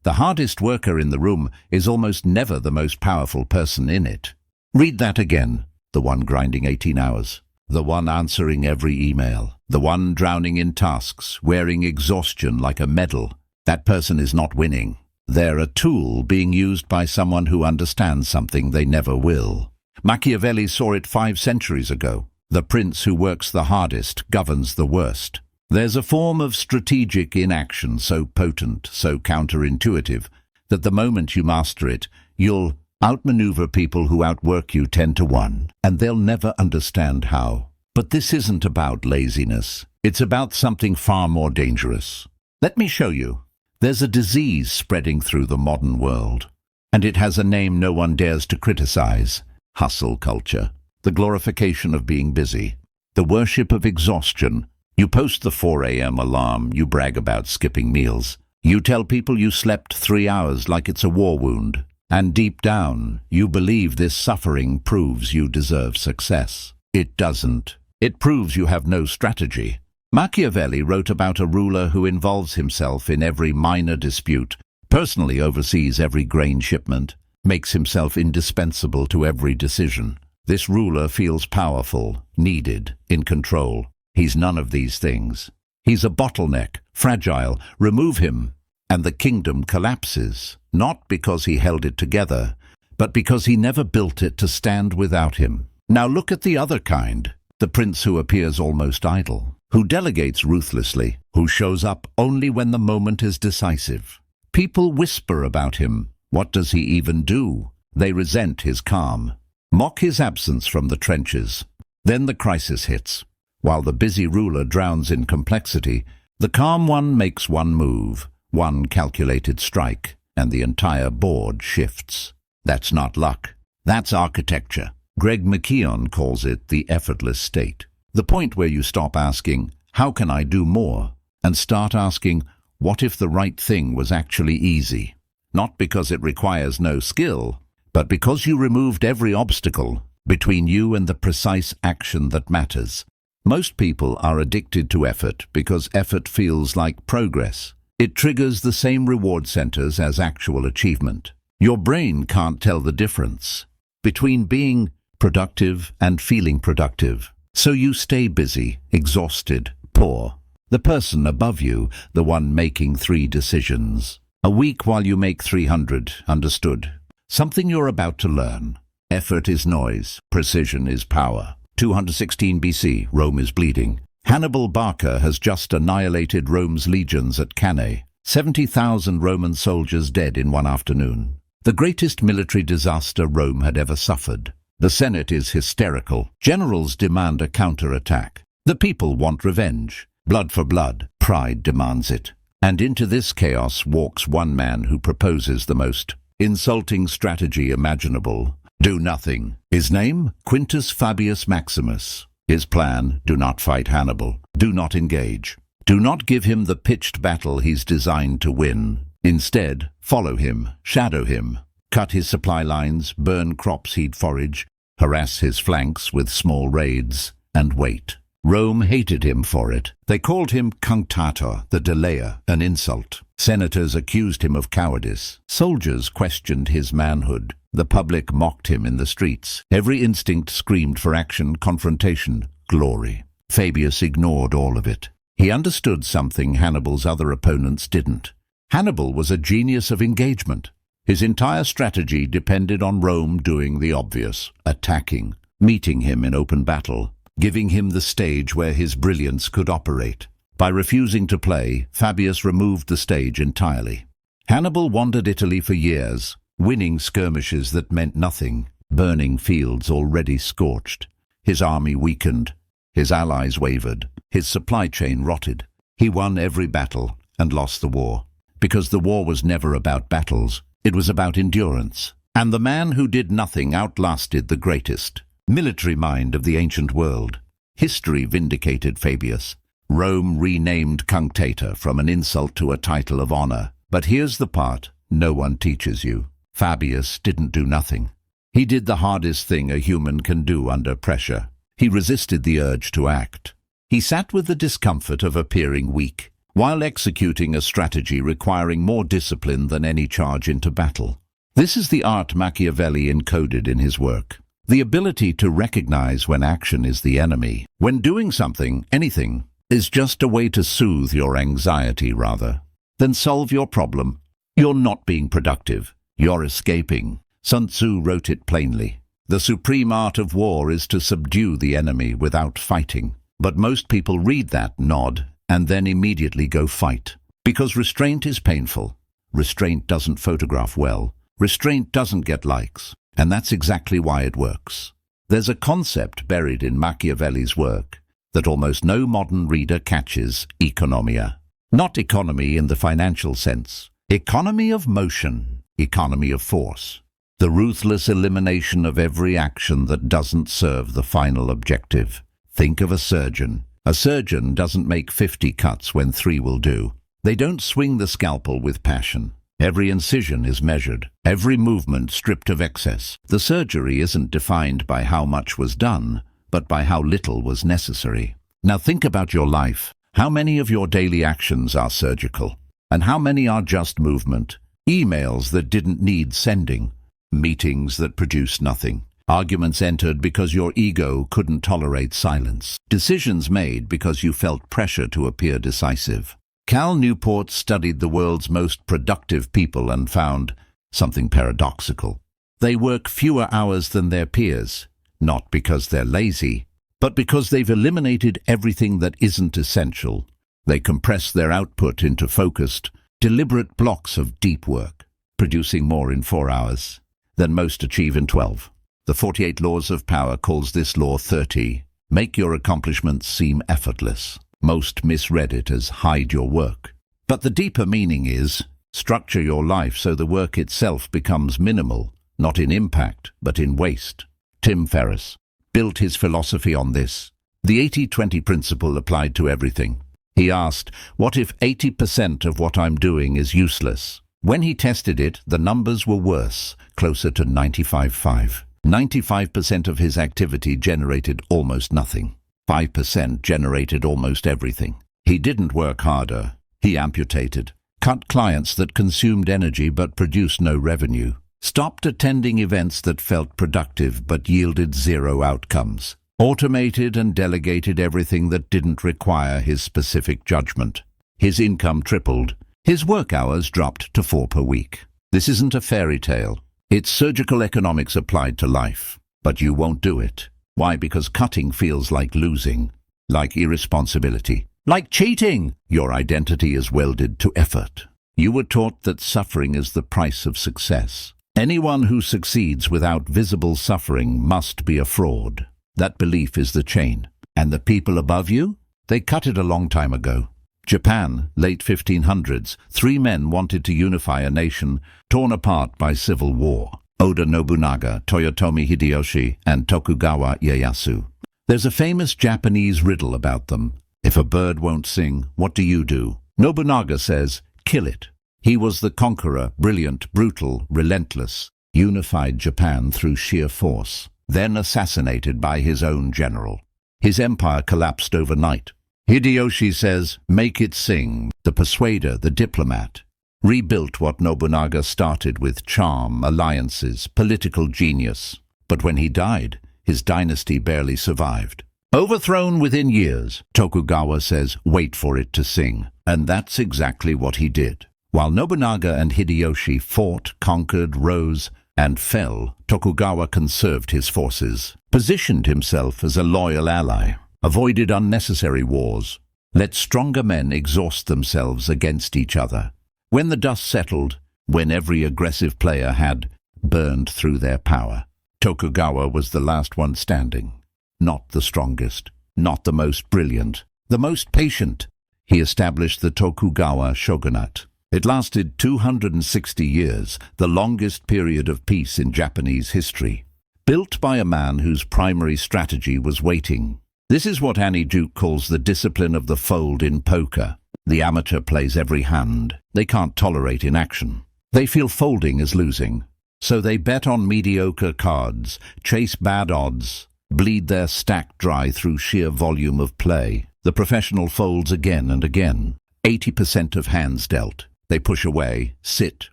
The hardest worker in the room is almost never the most powerful person in it. Read that again. The one grinding 18 hours. The one answering every email. The one drowning in tasks, wearing exhaustion like a medal. That person is not winning. They're a tool being used by someone who understands something they never will. Machiavelli saw it 5 centuries ago. The prince who works the hardest governs the worst. There's a form of strategic inaction so potent, so counterintuitive, that the moment you master it, you'll outmaneuver people who outwork you 10 to 1, and they'll never understand how. But this isn't about laziness. It's about something far more dangerous. Let me show you. There's a disease spreading through the modern world, and it has a name no one dares to criticize. Hustle culture. The glorification of being busy. The worship of exhaustion. You post the 4 a.m. alarm, you brag about skipping meals. You tell people you slept 3 hours like it's a war wound. And deep down, you believe this suffering proves you deserve success. It doesn't. It proves you have no strategy. Machiavelli wrote about a ruler who involves himself in every minor dispute, personally oversees every grain shipment, makes himself indispensable to every decision. This ruler feels powerful, needed, in control. He's none of these things. He's a bottleneck, fragile. Remove him, and the kingdom collapses, not because he held it together, but because he never built it to stand without him. Now look at the other kind, the prince who appears almost idle, who delegates ruthlessly, who shows up only when the moment is decisive. People whisper about him. What does he even do? They resent his calm, mock his absence from the trenches. Then the crisis hits. While the busy ruler drowns in complexity, the calm one makes one move, one calculated strike, and the entire board shifts. That's not luck. That's architecture. Greg McKeown calls it the effortless state. The point where you stop asking, how can I do more? And start asking, what if the right thing was actually easy? Not because it requires no skill, but because you removed every obstacle between you and the precise action that matters. Most people are addicted to effort because effort feels like progress. It triggers the same reward centers as actual achievement. Your brain can't tell the difference between being productive and feeling productive. So you stay busy, exhausted, poor. The person above you, the one making 3 decisions. A week while you make 300, understood. Something you're about to learn. Effort is noise, precision is power. 216 BC, Rome is bleeding. Hannibal Barca has just annihilated Rome's legions at Cannae. 70,000 Roman soldiers dead in one afternoon. The greatest military disaster Rome had ever suffered. The Senate is hysterical. Generals demand a counterattack. The people want revenge. Blood for blood. Pride demands it. And into this chaos walks one man who proposes the most insulting strategy imaginable. Do nothing. His name? Quintus Fabius Maximus. His plan? Do not fight Hannibal. Do not engage. Do not give him the pitched battle he's designed to win. Instead, follow him, shadow him, cut his supply lines, burn crops he'd forage, harass his flanks with small raids, and wait. Rome hated him for it. They called him cunctator, the delayer, an insult. Senators accused him of cowardice. Soldiers questioned his manhood. The public mocked him in the streets. Every instinct screamed for action, confrontation, glory. Fabius ignored all of it. He understood something Hannibal's other opponents didn't. Hannibal was a genius of engagement. His entire strategy depended on Rome doing the obvious, attacking, meeting him in open battle, giving him the stage where his brilliance could operate. By refusing to play, Fabius removed the stage entirely. Hannibal wandered Italy for years, winning skirmishes that meant nothing, burning fields already scorched. His army weakened, his allies wavered, his supply chain rotted. He won every battle and lost the war. Because the war was never about battles, it was about endurance. And the man who did nothing outlasted the greatest military mind of the ancient world. History vindicated Fabius. Rome renamed cunctator from an insult to a title of honor. But here's the part no one teaches you. Fabius didn't do nothing. He did the hardest thing a human can do under pressure. He resisted the urge to act. He sat with the discomfort of appearing weak. while executing a strategy requiring more discipline than any charge into battle. This is the art Machiavelli encoded in his work. The ability to recognize when action is the enemy, when doing something, anything, is just a way to soothe your anxiety rather than solve your problem. You're not being productive. You're escaping. Sun Tzu wrote it plainly. The supreme art of war is to subdue the enemy without fighting. But most people read that, nod, and then immediately go fight. Because restraint is painful. Restraint doesn't photograph well. Restraint doesn't get likes. And that's exactly why it works. There's a concept buried in Machiavelli's work that almost no modern reader catches: economia. Not economy in the financial sense. Economy of motion. Economy of force. The ruthless elimination of every action that doesn't serve the final objective. Think of a surgeon. A surgeon doesn't make 50 cuts when 3 will do. They don't swing the scalpel with passion. Every incision is measured, every movement stripped of excess. The surgery isn't defined by how much was done, but by how little was necessary. Now think about your life. How many of your daily actions are surgical? And how many are just movement? Emails that didn't need sending. Meetings that produced nothing. Arguments entered because your ego couldn't tolerate silence. Decisions made because you felt pressure to appear decisive. Cal Newport studied the world's most productive people and found something paradoxical. They work fewer hours than their peers, not because they're lazy, but because they've eliminated everything that isn't essential. They compress their output into focused, deliberate blocks of deep work, producing more in 4 hours than most achieve in 12. The 48 Laws of Power calls this law 30. Make your accomplishments seem effortless. Most misread it as hide your work. But the deeper meaning is structure your life so the work itself becomes minimal, not in impact, but in waste. Tim Ferriss built his philosophy on this. The 80-20 principle applied to everything. He asked, what if 80% of what I'm doing is useless? When he tested it, the numbers were worse, closer to 95-5. 95% of his activity generated almost nothing. 5% generated almost everything. He didn't work harder. He amputated. Cut clients that consumed energy but produced no revenue. Stopped attending events that felt productive but yielded zero outcomes. Automated and delegated everything that didn't require his specific judgment. His income tripled. His work hours dropped to 4 per week. This isn't a fairy tale. It's surgical economics applied to life. But you won't do it. Why? Because cutting feels like losing, like irresponsibility, like cheating. Your identity is welded to effort. You were taught that suffering is the price of success. Anyone who succeeds without visible suffering must be a fraud. That belief is the chain. And the people above you? They cut it a long time ago. Japan, late 1500s, 3 men wanted to unify a nation torn apart by civil war. Oda Nobunaga, Toyotomi Hideyoshi, and Tokugawa Ieyasu. There's a famous Japanese riddle about them. If a bird won't sing, what do you do? Nobunaga says, kill it. He was the conqueror, brilliant, brutal, relentless, unified Japan through sheer force, then assassinated by his own general. His empire collapsed overnight. Hideyoshi says, make it sing, the persuader, the diplomat. Rebuilt what Nobunaga started with: charm, alliances, political genius. But when he died, his dynasty barely survived. Overthrown within years, Tokugawa says, wait for it to sing. And that's exactly what he did. While Nobunaga and Hideyoshi fought, conquered, rose, and fell, Tokugawa conserved his forces, positioned himself as a loyal ally, avoided unnecessary wars, let stronger men exhaust themselves against each other. When the dust settled, when every aggressive player had burned through their power, Tokugawa was the last one standing. Not the strongest, not the most brilliant, the most patient. He established the Tokugawa shogunate. It lasted 260 years, the longest period of peace in Japanese history. Built by a man whose primary strategy was waiting. This is what Annie Duke calls the discipline of the fold in poker. The amateur plays every hand. They can't tolerate inaction. They feel folding is losing. So they bet on mediocre cards, chase bad odds, bleed their stack dry through sheer volume of play. The professional folds again and again. 80% of hands dealt. They push away, sit,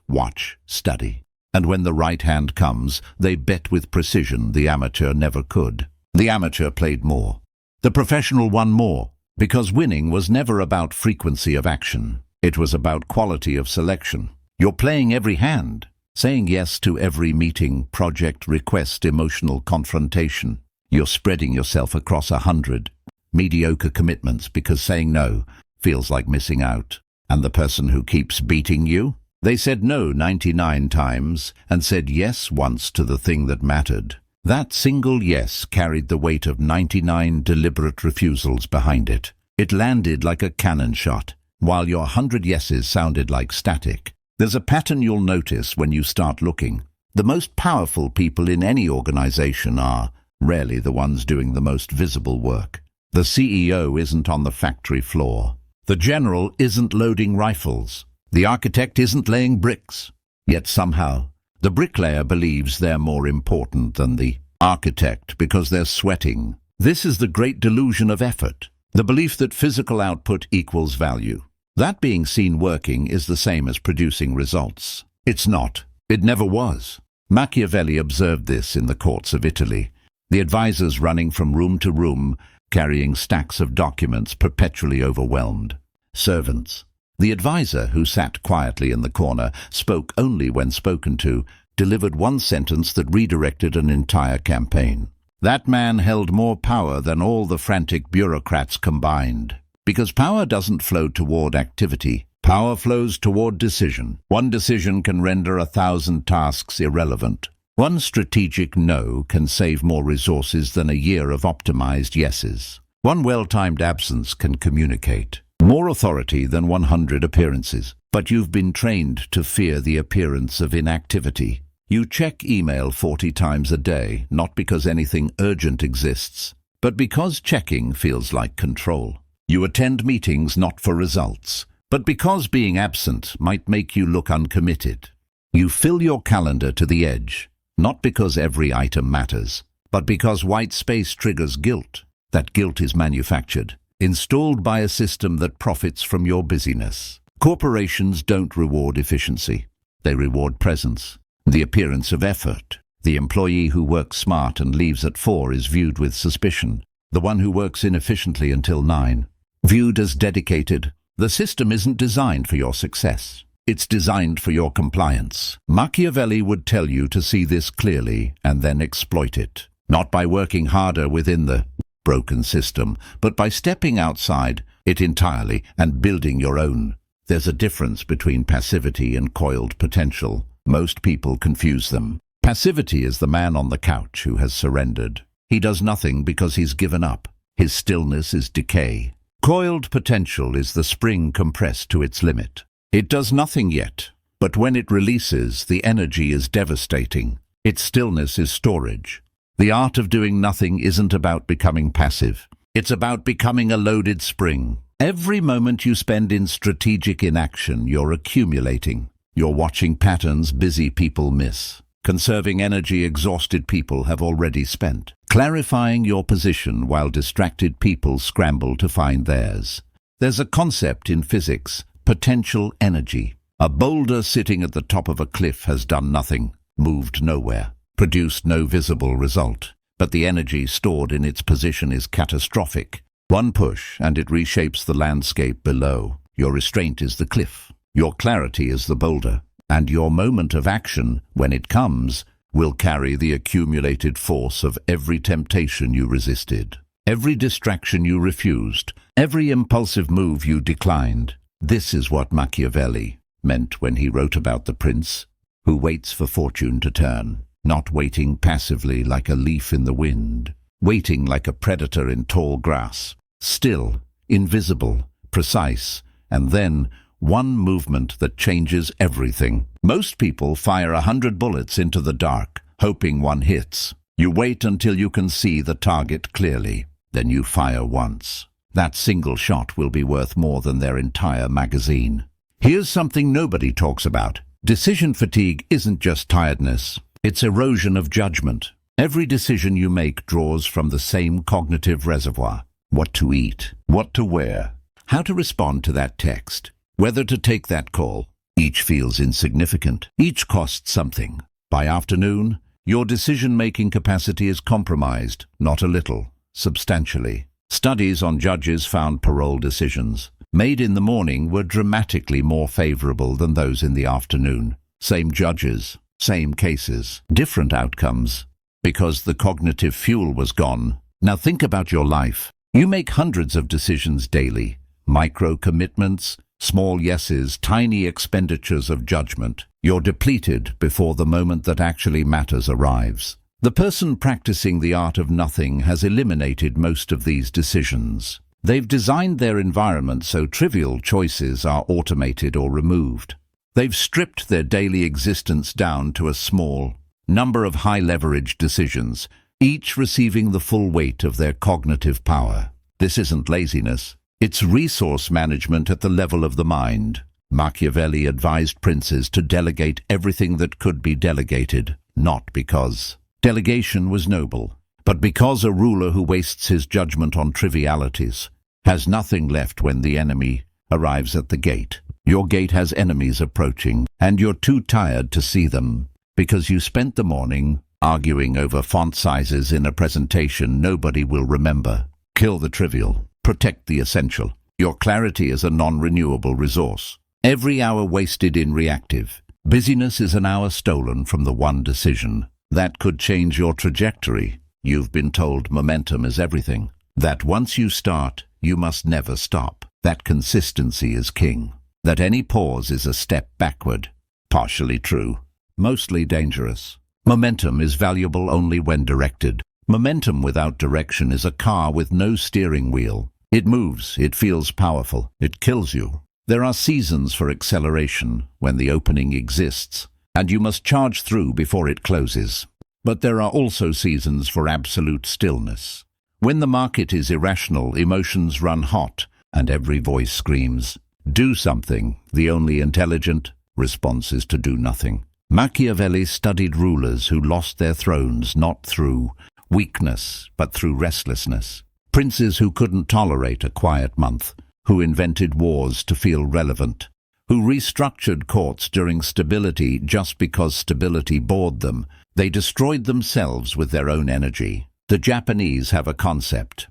watch, study. And when the right hand comes, they bet with precision the amateur never could. The amateur played more. The professional won more, because winning was never about frequency of action. It was about quality of selection. You're playing every hand, saying yes to every meeting, project, request, emotional confrontation. You're spreading yourself across 100 mediocre commitments because saying no feels like missing out. And the person who keeps beating you? They said no 99 times and said yes once to the thing that mattered. That single yes carried the weight of 99 deliberate refusals behind it. It landed like a cannon shot, while your 100 yeses sounded like static. There's a pattern you'll notice when you start looking. The most powerful people in any organization are rarely the ones doing the most visible work. The CEO isn't on the factory floor. The general isn't loading rifles. The architect isn't laying bricks. Yet somehow, the bricklayer believes they're more important than the architect because they're sweating. This is the great delusion of effort, the belief that physical output equals value. That being seen working is the same as producing results. It's not. It never was. Machiavelli observed this in the courts of Italy. The advisors running from room to room, carrying stacks of documents, perpetually overwhelmed. Servants. The advisor, who sat quietly in the corner, spoke only when spoken to, delivered one sentence that redirected an entire campaign. That man held more power than all the frantic bureaucrats combined. Because power doesn't flow toward activity, power flows toward decision. One decision can render 1,000 tasks irrelevant. One strategic no can save more resources than a year of optimized yeses. One well-timed absence can communicate more authority than 100 appearances. But you've been trained to fear the appearance of inactivity. You check email 40 times a day, not because anything urgent exists, but because checking feels like control. You attend meetings not for results, but because being absent might make you look uncommitted. You fill your calendar to the edge, not because every item matters, but because white space triggers guilt. That guilt is manufactured, installed by a system that profits from your busyness. Corporations don't reward efficiency. They reward presence, the appearance of effort. The employee who works smart and leaves at 4 is viewed with suspicion. The one who works inefficiently until 9, viewed as dedicated. The system isn't designed for your success. It's designed for your compliance. Machiavelli would tell you to see this clearly and then exploit it. Not by working harder within the broken system, but by stepping outside it entirely and building your own. There's a difference between passivity and coiled potential. Most people confuse them. Passivity is the man on the couch who has surrendered. He does nothing because he's given up. His stillness is decay. Coiled potential is the spring compressed to its limit. It does nothing yet, but when it releases, the energy is devastating. Its stillness is storage. The art of doing nothing isn't about becoming passive. It's about becoming a loaded spring. Every moment you spend in strategic inaction, you're accumulating. You're watching patterns busy people miss. Conserving energy exhausted people have already spent. Clarifying your position while distracted people scramble to find theirs. There's a concept in physics, potential energy. A boulder sitting at the top of a cliff has done nothing, moved nowhere, produced no visible result. But the energy stored in its position is catastrophic. One push and it reshapes the landscape below. Your restraint is the cliff. Your clarity is the boulder. And your moment of action, when it comes, will carry the accumulated force of every temptation you resisted, every distraction you refused, every impulsive move you declined. This is what Machiavelli meant when he wrote about the prince who waits for fortune to turn, not waiting passively like a leaf in the wind, waiting like a predator in tall grass, still, invisible, precise, and then one movement that changes everything. Most people fire 100 bullets into the dark, hoping one hits. You wait until you can see the target clearly. Then you fire once. That single shot will be worth more than their entire magazine. Here's something nobody talks about. Decision fatigue isn't just tiredness. It's erosion of judgment. Every decision you make draws from the same cognitive reservoir. What to eat, what to wear, How to respond to that text. Whether to take that call. Each feels insignificant. Each costs something. By afternoon, your decision-making capacity is compromised, not a little, substantially. Studies on judges found parole decisions made in the morning were dramatically more favorable than those in the afternoon. Same judges, same cases, different outcomes, because the cognitive fuel was gone. Now think about your life. You make hundreds of decisions daily, micro-commitments, small yeses, tiny expenditures of judgment. You're depleted before the moment that actually matters arrives. The person practicing the art of nothing has eliminated most of these decisions. They've designed their environment so trivial choices are automated or removed. They've stripped their daily existence down to a small number of high-leverage decisions, each receiving the full weight of their cognitive power. This isn't laziness. It's resource management at the level of the mind. Machiavelli advised princes to delegate everything that could be delegated, not because delegation was noble, but because a ruler who wastes his judgment on trivialities has nothing left when the enemy arrives at the gate. Your gate has enemies approaching, and you're too tired to see them, because you spent the morning arguing over font sizes in a presentation nobody will remember. Kill the trivial. Protect the essential. Your clarity is a non-renewable resource. Every hour wasted in reactive busyness is an hour stolen from the one decision that could change your trajectory. You've been told momentum is everything. That once you start, you must never stop. That consistency is king. That any pause is a step backward. Partially true. Mostly dangerous. Momentum is valuable only when directed. Momentum without direction is a car with no steering wheel. It moves, it feels powerful, it kills you. There are seasons for acceleration when the opening exists, and you must charge through before it closes. But there are also seasons for absolute stillness. When the market is irrational, emotions run hot, and every voice screams, "Do something." The only intelligent response is to do nothing. Machiavelli studied rulers who lost their thrones not through weakness, but through restlessness. Princes who couldn't tolerate a quiet month, who invented wars to feel relevant, who restructured courts during stability just because stability bored them. They destroyed themselves with their own energy. The Japanese have a concept,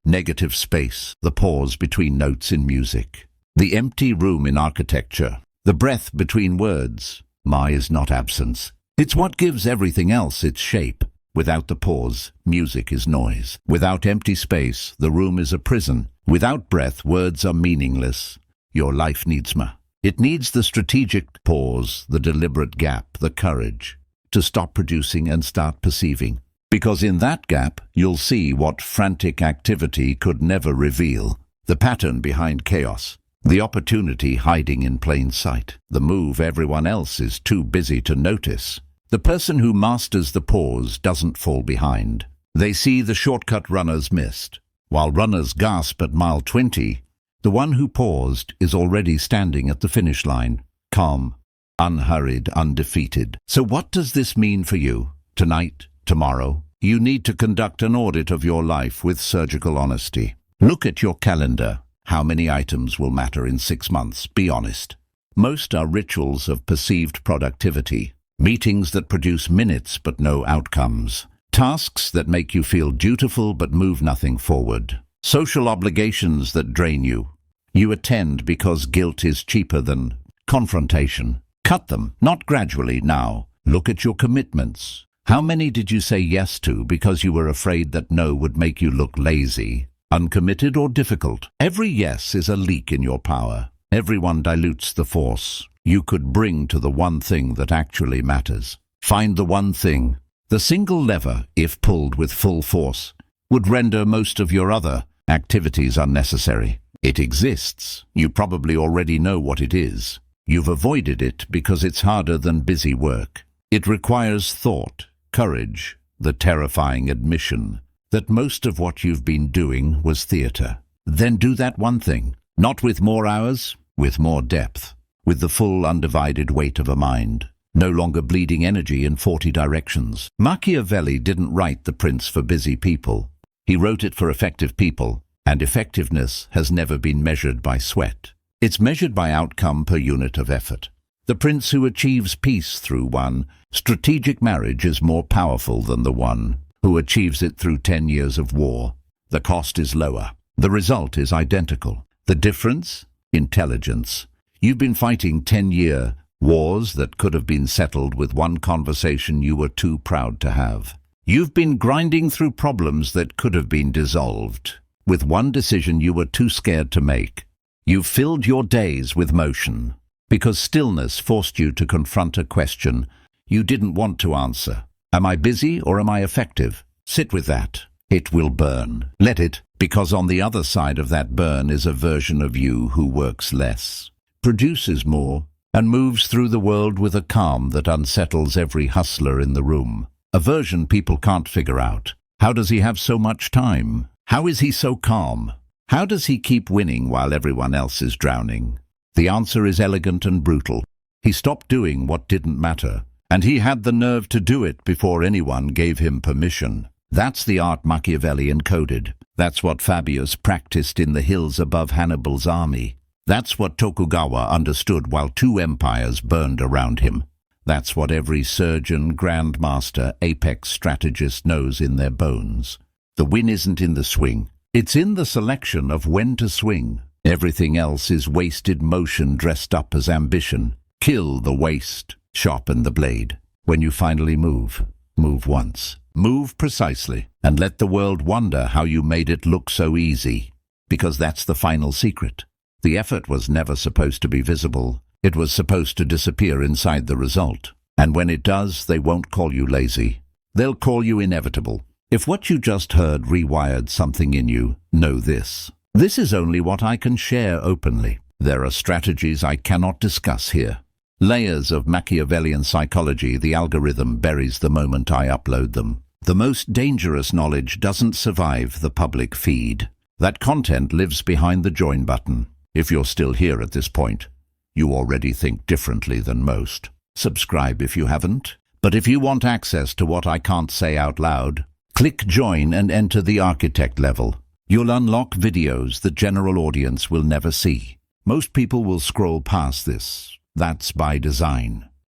negative space, the pause between notes in music, the empty room in architecture, the breath between words. Is not absence. It's what gives everything else its shape. Without the pause, music is noise. Without empty space, the room is a prison. Without breath, words are meaningless. Your life needs It needs the strategic pause, the deliberate gap, the courage to stop producing and start perceiving. Because in that gap, you'll see what frantic activity could never reveal. The pattern behind chaos. The opportunity hiding in plain sight. The move everyone else is too busy to notice. The person who masters the pause doesn't fall behind. They see the shortcut runners missed. While runners gasp at mile 20, the one who paused is already standing at the finish line, calm, unhurried, undefeated. So what does this mean for you? Tonight, tomorrow? You need to conduct an audit of your life with surgical honesty. Look at your calendar. How many items will matter in 6 months? Be honest. Most are rituals of perceived productivity. Meetings that produce minutes but no outcomes. Tasks that make you feel dutiful but move nothing forward. Social obligations that drain you. You attend because guilt is cheaper than confrontation. Cut them, not gradually, now. Look at your commitments. How many did you say yes to because you were afraid that no would make you look lazy, uncommitted or difficult? Every yes is a leak in your power. Everyone dilutes the force you could bring to the one thing that actually matters. Find the one thing. The single lever, if pulled with full force, would render most of your other activities unnecessary. It exists. You probably already know what it is. You've avoided it because it's harder than busy work. It requires thought, courage, the terrifying admission that most of what you've been doing was theater. Then do that one thing. Not with more hours, with more depth. With the full undivided weight of a mind. No longer bleeding energy in 40 directions. Machiavelli didn't write The Prince for busy people. He wrote it for effective people. And effectiveness has never been measured by sweat. It's measured by outcome per unit of effort. The prince who achieves peace through one strategic marriage is more powerful than the one who achieves it through 10 years of war. The cost is lower. The result is identical. The difference? Intelligence. You've been fighting 10-year wars that could have been settled with one conversation you were too proud to have. You've been grinding through problems that could have been dissolved with one decision you were too scared to make. You've filled your days with motion because stillness forced you to confront a question you didn't want to answer. Am I busy or am I effective? Sit with that. It will burn. Let it, because on the other side of that burn is a version of you who works less, produces more, and moves through the world with a calm that unsettles every hustler in the room. A version people can't figure out. How does he have so much time? How is he so calm? How does he keep winning while everyone else is drowning? The answer is elegant and brutal. He stopped doing what didn't matter, and he had the nerve to do it before anyone gave him permission. That's the art Machiavelli encoded. That's what Fabius practiced in the hills above Hannibal's army. That's what Tokugawa understood while 2 empires burned around him. That's what every surgeon, grandmaster, apex strategist knows in their bones. The win isn't in the swing. It's in the selection of when to swing. Everything else is wasted motion dressed up as ambition. Kill the waste. Sharpen the blade. When you finally move, move once. Move precisely, and let the world wonder how you made it look so easy. Because that's the final secret. The effort was never supposed to be visible. It was supposed to disappear inside the result. And when it does, they won't call you lazy. They'll call you inevitable. If what you just heard rewired something in you, know this. This is only what I can share openly. There are strategies I cannot discuss here. Layers of Machiavellian psychology the algorithm buries the moment I upload them. The most dangerous knowledge doesn't survive the public feed. That content lives behind the join button. If you're still here at this point, you already think differently than most. Subscribe if you haven't. But if you want access to what I can't say out loud, click join and enter the architect level. You'll unlock videos the general audience will never see. Most people will scroll past this. That's by design.